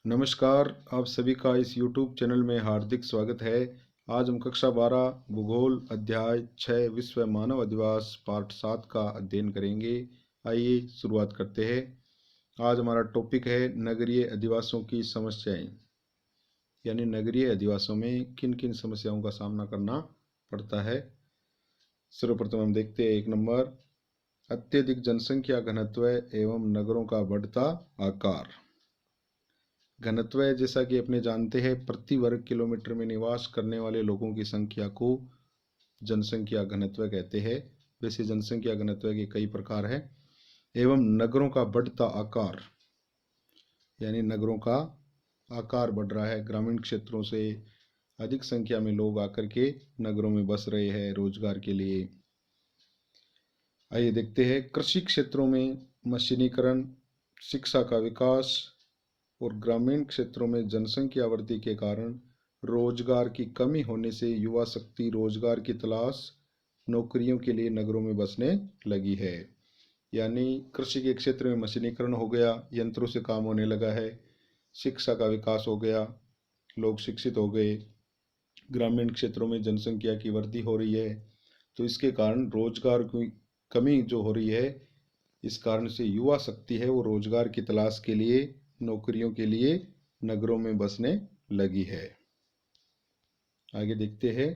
नमस्कार, आप सभी का इस YouTube चैनल में हार्दिक स्वागत है। आज हम कक्षा 12 भूगोल अध्याय 6 विश्व मानव अधिवास पार्ट 7 का अध्ययन करेंगे। आइए शुरुआत करते हैं। आज हमारा टॉपिक है नगरीय अधिवासों की समस्याएं, यानी नगरीय अधिवासों में किन किन समस्याओं का सामना करना पड़ता है। सर्वप्रथम हम देखते हैं 1 नंबर, अत्यधिक जनसंख्या घनत्व एवं नगरों का बढ़ता आकार। घनत्व जैसा कि अपने जानते हैं, प्रति वर्ग किलोमीटर में निवास करने वाले लोगों की संख्या को जनसंख्या घनत्व कहते हैं। वैसे जनसंख्या घनत्व के कई प्रकार हैं। एवं नगरों का बढ़ता आकार, यानी नगरों का आकार बढ़ रहा है। ग्रामीण क्षेत्रों से अधिक संख्या में लोग आकर के नगरों में बस रहे हैं रोजगार के लिए। आइए देखते हैं, कृषि क्षेत्रों में मशीनीकरण, शिक्षा का विकास और ग्रामीण क्षेत्रों में जनसंख्या वृद्धि के कारण रोजगार की कमी होने से युवा शक्ति रोजगार की तलाश, नौकरियों के लिए नगरों में बसने लगी है। यानी कृषि के क्षेत्र में मशीनीकरण हो गया, यंत्रों से काम होने लगा है, शिक्षा का विकास हो गया, लोग शिक्षित हो गए, ग्रामीण क्षेत्रों में जनसंख्या की वृद्धि हो रही है, तो इसके कारण रोजगार की कमी जो हो रही है, इस कारण से युवा शक्ति है वो रोजगार की तलाश के लिए, नौकरियों के लिए नगरों में बसने लगी है। आगे देखते हैं,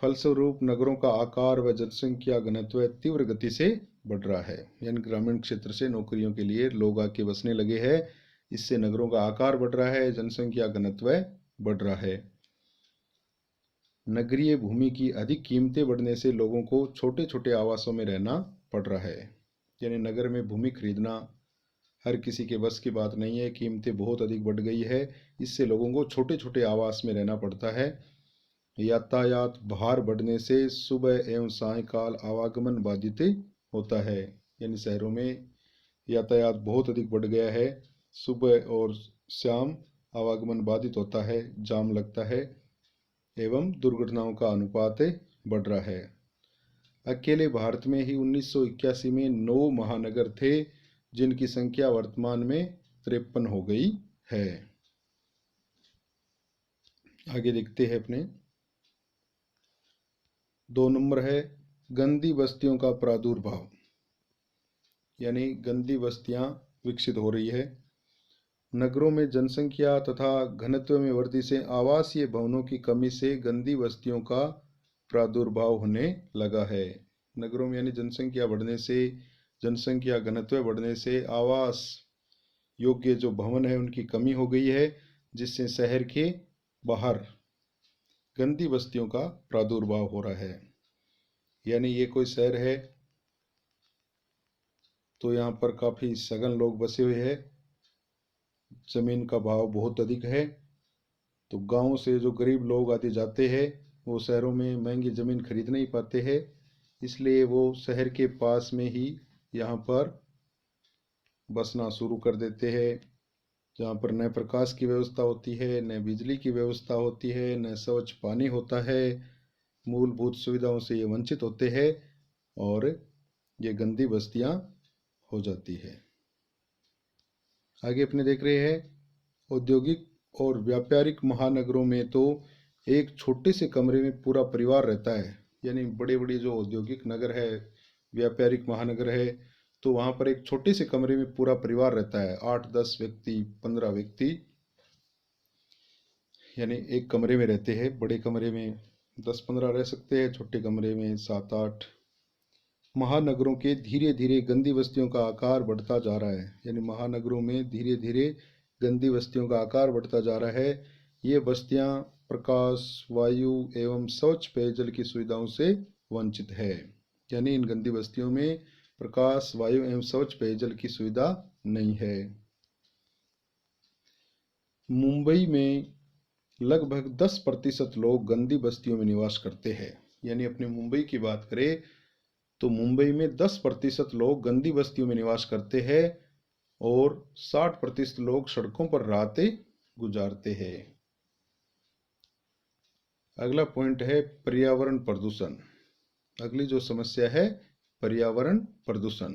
फलस्वरूप नगरों का आकार व जनसंख्या घनत्व तीव्र गति से बढ़ रहा है। यानी ग्रामीण क्षेत्र से नौकरियों के लिए लोग आके बसने लगे हैं, इससे नगरों का आकार बढ़ रहा है, जनसंख्या घनत्व बढ़ रहा है। नगरीय भूमि की अधिक कीमतें बढ़ने से लोगों को छोटे छोटे आवासों में रहना पड़ रहा है। यानी नगर में भूमि खरीदना हर किसी के बस की बात नहीं है, कीमतें बहुत अधिक बढ़ गई है, इससे लोगों को छोटे छोटे आवास में रहना पड़ता है। यातायात भार बढ़ने से सुबह एवं सायंकाल आवागमन बाधित होता है। यानी शहरों में यातायात बहुत अधिक बढ़ गया है, सुबह और शाम आवागमन बाधित होता है, जाम लगता है एवं दुर्घटनाओं का अनुपात बढ़ रहा है। अकेले भारत में ही 1981 में 9 महानगर थे, जिनकी संख्या वर्तमान में 53 हो गई है। आगे देखते हैं अपने 2 नंबर है, गंदी बस्तियों का प्रादुर्भाव। यानी गंदी बस्तियां विकसित हो रही है। नगरों में जनसंख्या तथा घनत्व में वृद्धि से आवासीय भवनों की कमी से गंदी बस्तियों का प्रादुर्भाव होने लगा है। नगरों में यानी जनसंख्या बढ़ने से, जनसंख्या घनत्व बढ़ने से आवास योग्य जो भवन है उनकी कमी हो गई है, जिससे शहर के बाहर गंदी बस्तियों का प्रादुर्भाव हो रहा है। यानी ये कोई शहर है तो यहाँ पर काफ़ी सघन लोग बसे हुए हैं, ज़मीन का भाव बहुत अधिक है, तो गांव से जो गरीब लोग आते जाते हैं वो शहरों में महंगी ज़मीन खरीद नहीं पाते हैं, इसलिए वो शहर के पास में ही यहाँ पर बसना शुरू कर देते हैं, जहाँ पर न प्रकाश की व्यवस्था होती है, न बिजली की व्यवस्था होती है, न स्वच्छ पानी होता है, मूलभूत सुविधाओं से ये वंचित होते हैं और ये गंदी बस्तियाँ हो जाती है। आगे अपने देख रहे हैं, औद्योगिक और व्यापारिक महानगरों में तो एक छोटे से कमरे में पूरा परिवार रहता है। यानी बड़े बड़े जो औद्योगिक नगर है, व्यापारिक महानगर है, तो वहाँ पर एक छोटे से कमरे में पूरा परिवार रहता है, 8-10 व्यक्ति, 15 व्यक्ति, यानी एक कमरे में रहते हैं। बड़े कमरे में 10-15 रह सकते हैं, छोटे कमरे में 7-8। महानगरों के धीरे धीरे गंदी बस्तियों का आकार बढ़ता जा रहा है। यानी महानगरों में धीरे धीरे गंदी बस्तियों का आकार बढ़ता जा रहा है। ये बस्तियां प्रकाश, वायु एवं स्वच्छ पेयजल की सुविधाओं से वंचित है। यानी इन गंदी बस्तियों में प्रकाश, वायु एवं स्वच्छ पेयजल की सुविधा नहीं है। मुंबई में लगभग 10% लोग गंदी बस्तियों में निवास करते हैं। यानी अपने मुंबई की बात करें तो मुंबई में 10% लोग गंदी बस्तियों में निवास करते हैं और 60% लोग सड़कों पर रातें गुजारते हैं। अगला पॉइंट है पर्यावरण प्रदूषण। अगली जो समस्या है पर्यावरण प्रदूषण।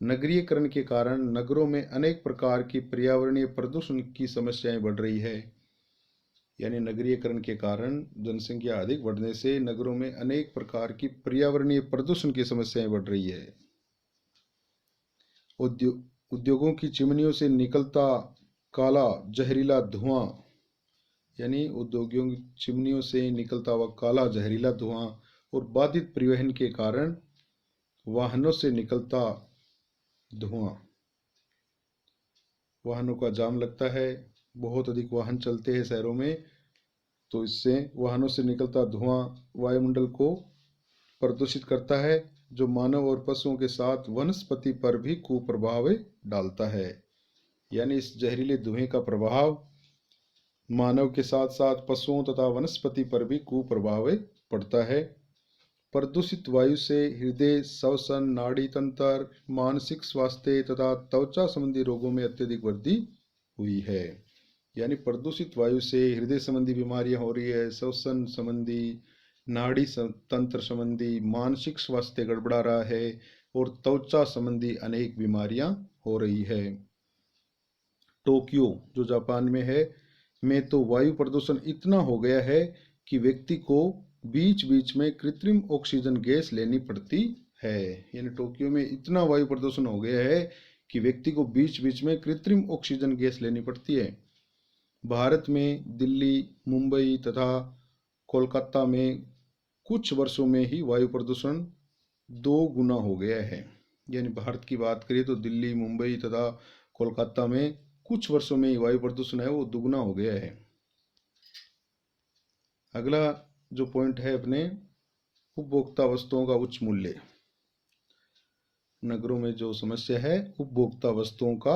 नगरीकरण के कारण नगरों में अनेक प्रकार की पर्यावरणीय प्रदूषण की समस्याएं बढ़ रही है। यानी नगरीकरण के कारण जनसंख्या अधिक बढ़ने से नगरों में अनेक प्रकार की पर्यावरणीय प्रदूषण की समस्याएं बढ़ रही है। उद्योगों की चिमनियों से निकलता काला जहरीला धुआं, यानी उद्योगों की चिमनियों से निकलता हुआ काला जहरीला धुआं और बाधित परिवहन के कारण वाहनों से निकलता धुआं, वाहनों का जाम लगता है, बहुत अधिक वाहन चलते हैं शहरों में, तो इससे वाहनों से निकलता धुआं वायुमंडल को प्रदूषित करता है, जो मानव और पशुओं के साथ वनस्पति पर भी कुप्रभाव डालता है। यानी इस जहरीले धुएं का प्रभाव मानव के साथ साथ पशुओं तथा वनस्पति पर भी कुप्रभाव पड़ता है। प्रदूषित वायु से हृदय, श्वसन, नाड़ी तंत्र, मानसिक स्वास्थ्य तथा त्वचा संबंधी रोगों में अत्यधिक वृद्धि हुई है। यानी प्रदूषित वायु से हृदय संबंधी बीमारियां हो रही है, श्वसन संबंधी, नाड़ी तंत्र संबंधी, मानसिक स्वास्थ्य गड़बड़ा रहा है और त्वचा संबंधी अनेक बीमारियां हो रही है। टोक्यो जो जापान में है, में तो वायु प्रदूषण इतना हो गया है कि व्यक्ति को बीच बीच में कृत्रिम ऑक्सीजन गैस लेनी पड़ती है। यानी टोक्यो में इतना वायु प्रदूषण हो गया है कि व्यक्ति को बीच बीच में कृत्रिम ऑक्सीजन गैस लेनी पड़ती है। भारत में दिल्ली, मुंबई तथा कोलकाता में कुछ वर्षों में ही वायु प्रदूषण 2 गुना हो गया है। यानी भारत की बात करें तो दिल्ली, मुंबई तथा कोलकाता में कुछ वर्षों में ही वायु प्रदूषण है वो दुगना हो गया है। अगला जो पॉइंट है अपने उपभोक्ता वस्तुओं का उच्च मूल्य। नगरों में जो समस्या है उपभोक्ता वस्तुओं का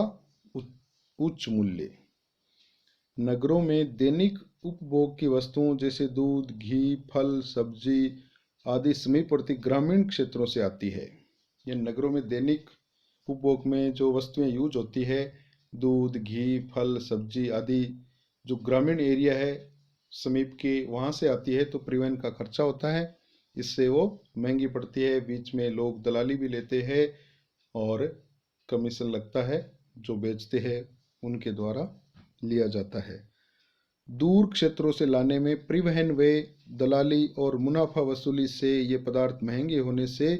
उच्च मूल्य। नगरों में दैनिक उपभोग की वस्तुओं जैसे दूध, घी, फल, सब्जी आदि समीपवर्ती ग्रामीण क्षेत्रों से आती है। ये नगरों में दैनिक उपभोग में जो वस्तुएं यूज होती है, दूध, घी, फल, सब्जी आदि, जो ग्रामीण एरिया है समीप के वहाँ से आती है, तो परिवहन का खर्चा होता है, इससे वो महंगी पड़ती है। बीच में लोग दलाली भी लेते हैं और कमीशन लगता है, जो बेचते हैं उनके द्वारा लिया जाता है। दूर क्षेत्रों से लाने में परिवहन व दलाली और मुनाफा वसूली से ये पदार्थ महंगे होने से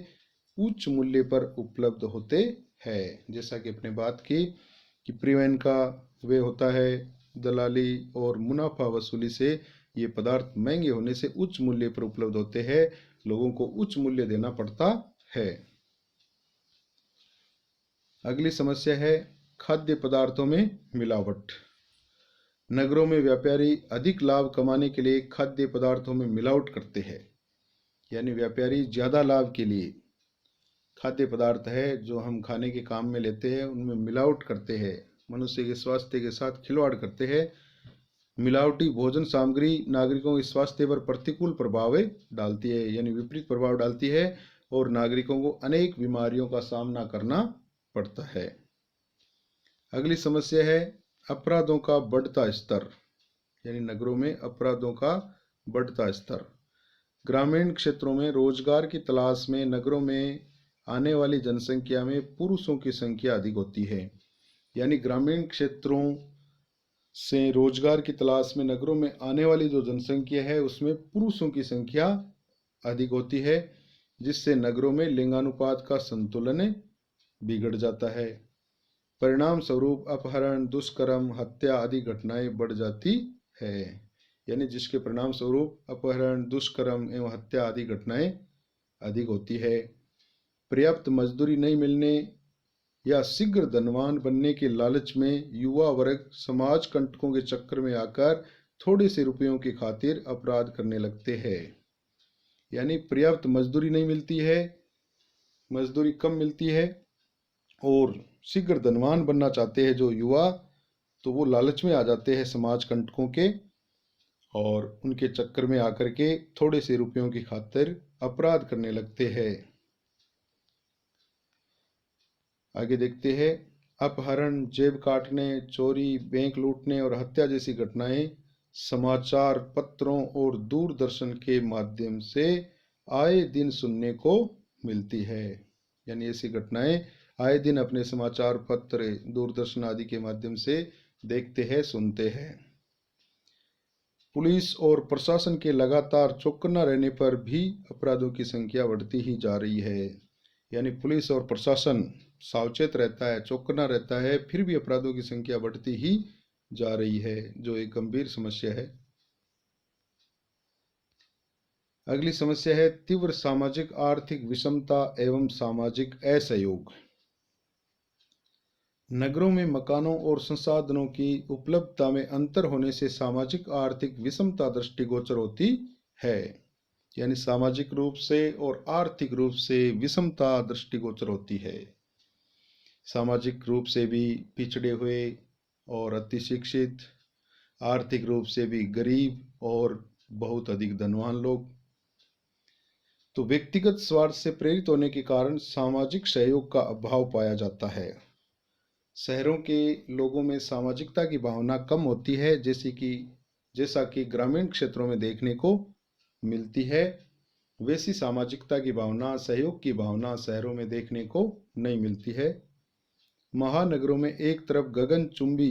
उच्च मूल्य पर उपलब्ध होते हैं। जैसा कि अपने बात की कि परिवहन का वे होता है, दलाली और मुनाफा वसूली से ये पदार्थ महंगे होने से उच्च मूल्य पर उपलब्ध होते हैं, लोगों को उच्च मूल्य देना पड़ता है। अगली समस्या है खाद्य पदार्थों में मिलावट। नगरों में व्यापारी अधिक लाभ कमाने के लिए खाद्य पदार्थों में मिलावट करते हैं। यानी व्यापारी ज़्यादा लाभ के लिए खाद्य पदार्थ है जो हम खाने के काम में लेते हैं उनमें मिलावट करते हैं, मनुष्य के स्वास्थ्य के साथ खिलवाड़ करते हैं। मिलावटी भोजन सामग्री नागरिकों के स्वास्थ्य पर प्रतिकूल प्रभाव डालती है, यानी विपरीत प्रभाव डालती है और नागरिकों को अनेक बीमारियों का सामना करना पड़ता है। अगली समस्या है अपराधों का बढ़ता स्तर। यानी नगरों में अपराधों का बढ़ता स्तर। ग्रामीण क्षेत्रों में रोजगार की तलाश में नगरों में आने वाली जनसंख्या में पुरुषों की संख्या अधिक होती है। यानी ग्रामीण क्षेत्रों से रोजगार की तलाश में नगरों में आने वाली जो जनसंख्या है उसमें पुरुषों की संख्या अधिक होती है, जिससे नगरों में लिंगानुपात का संतुलन बिगड़ जाता है। परिणाम स्वरूप अपहरण, दुष्कर्म, हत्या आदि घटनाएं बढ़ जाती है। यानी जिसके परिणाम स्वरूप अपहरण, दुष्कर्म एवं हत्या आदि घटनाएं अधिक होती है। पर्याप्त मजदूरी नहीं मिलने या शीघ्र धनवान बनने के लालच में युवा वर्ग समाज कंटकों के चक्कर में आकर थोड़े से रुपयों की खातिर अपराध करने लगते हैं। यानी पर्याप्त मजदूरी नहीं मिलती है, मजदूरी कम मिलती है और शीघ्र धनवान बनना चाहते हैं जो युवा, तो वो लालच में आ जाते हैं समाज कंटकों के और उनके चक्कर में आकर के थोड़े से रुपयों की खातिर अपराध करने लगते हैं। आगे देखते हैं अपहरण, जेब काटने, चोरी, बैंक लूटने और हत्या जैसी घटनाएं समाचार पत्रों और दूरदर्शन के माध्यम से आए दिन सुनने को मिलती है। यानी ऐसी घटनाएं आए दिन अपने समाचार पत्र, दूरदर्शन आदि के माध्यम से देखते हैं, सुनते हैं। पुलिस और प्रशासन के लगातार चौकन्ना रहने पर भी अपराधों की संख्या बढ़ती ही जा रही है। यानी पुलिस और प्रशासन सावचेत रहता है, चौकन्ना रहता है, फिर भी अपराधों की संख्या बढ़ती ही जा रही है, जो एक गंभीर समस्या है। अगली समस्या है तीव्र सामाजिक आर्थिक विषमता एवं सामाजिक असहयोग। नगरों में मकानों और संसाधनों की उपलब्धता में अंतर होने से सामाजिक आर्थिक विषमता दृष्टिगोचर होती है। यानी सामाजिक रूप से और आर्थिक रूप से विषमता दृष्टिगोचर होती है। सामाजिक रूप से भी पिछड़े हुए और अति शिक्षित, आर्थिक रूप से भी गरीब और बहुत अधिक धनवान लोग। तो व्यक्तिगत स्वार्थ से प्रेरित होने के कारण सामाजिक सहयोग का अभाव पाया जाता है। शहरों के लोगों में सामाजिकता की भावना कम होती है, जैसा कि ग्रामीण क्षेत्रों में देखने को मिलती है। वैसी सामाजिकता की भावना, सहयोग की भावना शहरों में देखने को नहीं मिलती है। महानगरों में एक तरफ गगनचुंबी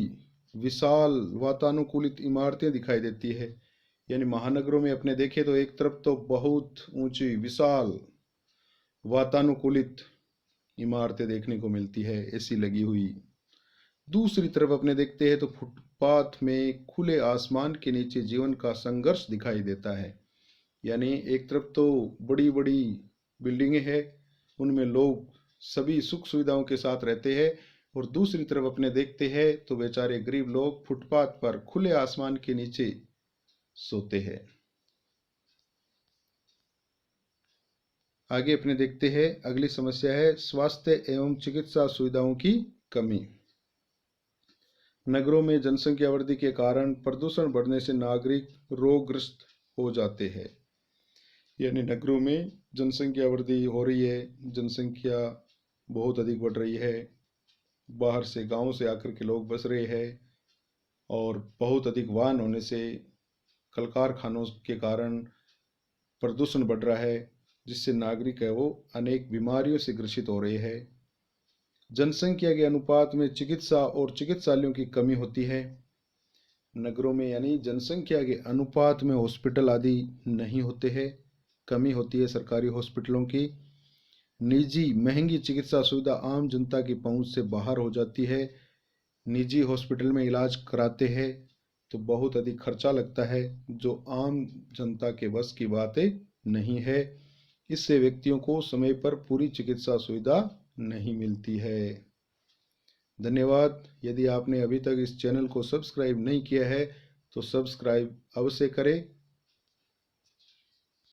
विशाल वातानुकूलित इमारतें दिखाई देती है। यानी महानगरों में अपने देखें तो एक तरफ तो बहुत ऊंची विशाल वातानुकूलित इमारतें देखने को मिलती है, एसी लगी हुई। दूसरी तरफ अपने देखते हैं तो फुटपाथ में खुले आसमान के नीचे जीवन का संघर्ष दिखाई देता है। यानी एक तरफ तो बड़ी बड़ी बिल्डिंगें हैं, उनमें लोग सभी सुख सुविधाओं के साथ रहते हैं, और दूसरी तरफ अपने देखते हैं तो बेचारे गरीब लोग फुटपाथ पर खुले आसमान के नीचे सोते हैं। आगे अपने देखते हैं अगली समस्या है स्वास्थ्य एवं चिकित्सा सुविधाओं की कमी। नगरों में जनसंख्या वृद्धि के कारण प्रदूषण बढ़ने से नागरिक रोगग्रस्त हो जाते हैं। यानी नगरों में जनसंख्या वृद्धि हो रही है, जनसंख्या बहुत अधिक बढ़ रही है, बाहर से गांव से आकर के लोग बस रहे हैं, और बहुत अधिक वाहन होने से कल कारखानों के कारण प्रदूषण बढ़ रहा है, जिससे नागरिक है वो अनेक बीमारियों से ग्रसित हो रहे हैं। जनसंख्या के अनुपात में चिकित्सा और चिकित्सालयों की कमी होती है। नगरों में यानी जनसंख्या के अनुपात में हॉस्पिटल आदि नहीं होते हैं, कमी होती है सरकारी हॉस्पिटलों की। निजी महंगी चिकित्सा सुविधा आम जनता की पहुंच से बाहर हो जाती है। निजी हॉस्पिटल में इलाज कराते हैं तो बहुत अधिक खर्चा लगता है, जो आम जनता के बस की बातें नहीं है। इससे व्यक्तियों को समय पर पूरी चिकित्सा सुविधा नहीं मिलती है। धन्यवाद। यदि आपने अभी तक इस चैनल को सब्सक्राइब नहीं किया है तो सब्सक्राइब अवश्य करें